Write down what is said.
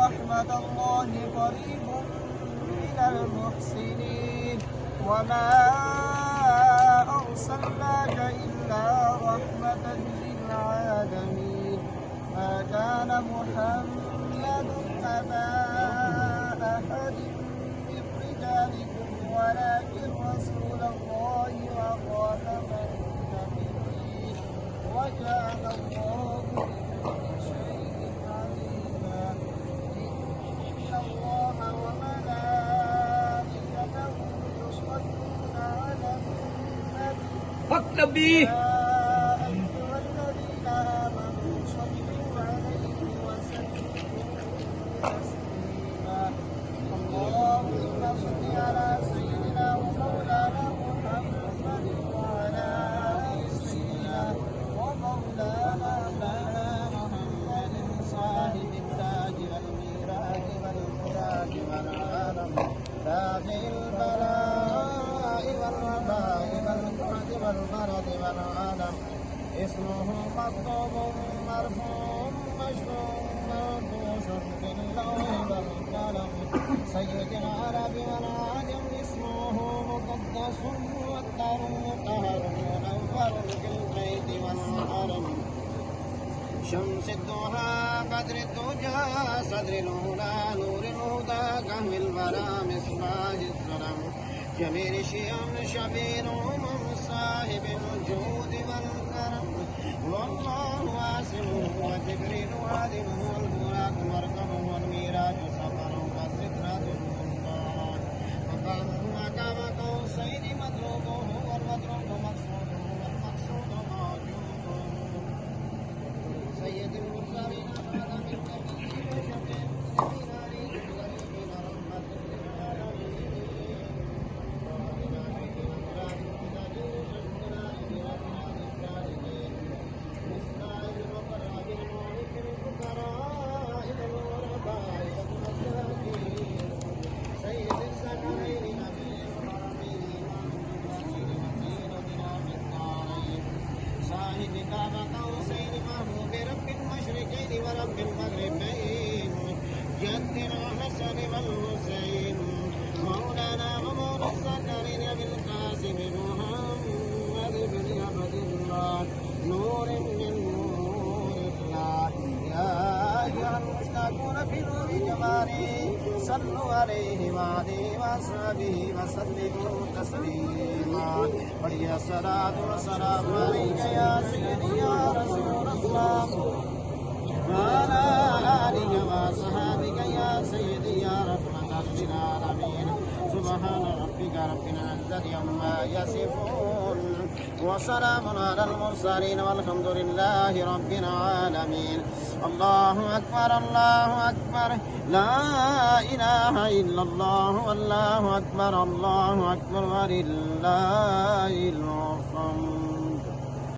رحمة الله قريب من المحسنين وما أرسلناك إلا رحمة للعالمين ما كان محمد أبا أحد من رجالكم ولكن رسول الله وخاتم النبيين وكان الله بكل شيء عليما إن الله وملائكته يصلون على النبي يا أيها الذين آمنوا صلوا عليه وسلموا تسليما اللهم صل على سيدنا ومولانا محمد وعلى آل سيدنا ومولانا محمد صاحب التاج والميراث والمراج والعالم تاج البلاء والوباء والقحط والمرض والعالم اسمه مكتوب مرفوع مشروع منقوش باللوح والقلم سيد العرب والعجم اسمه مقدس مؤثر مطهر منور بالبيت والحرم شمس الضحى بدر الدجى صدر الهدى نور الهدى كهف الورى مصباح الظلم جميل الشيم شبير صاحب الجود والكرم والله واسع وجبريل عالمه والبراق مركبه والميراج سفره والسدرة المنتهى مقامه مقام قوسين مطلوبه والمطلوب مقصوده والمقصود موجوده سيد المرسلين خاتم النبيين وشفيع المسلمين عليه الغريبين رحمة للعالمين ورب المغربين جدنا حسن والحسين مولانا ومولى السكرين بالقاسم محمد بن عبد الله نور من نور الله يا أيها المشتاقون في نور جماله صلوا عليه وعليه وأصحابه وسلموا تسليما ولي الصلاة والسلام عليك يا سيدي يا رسول الله وعلى آلك وصحابك يا سيدي يا رحمة للعالمين سبحان ربك رب العزة عما يصفون وسلام على المرسلين والحمد لله رب العالمين الله أكبر الله أكبر لا إله إلا الله والله أكبر ولله الحمد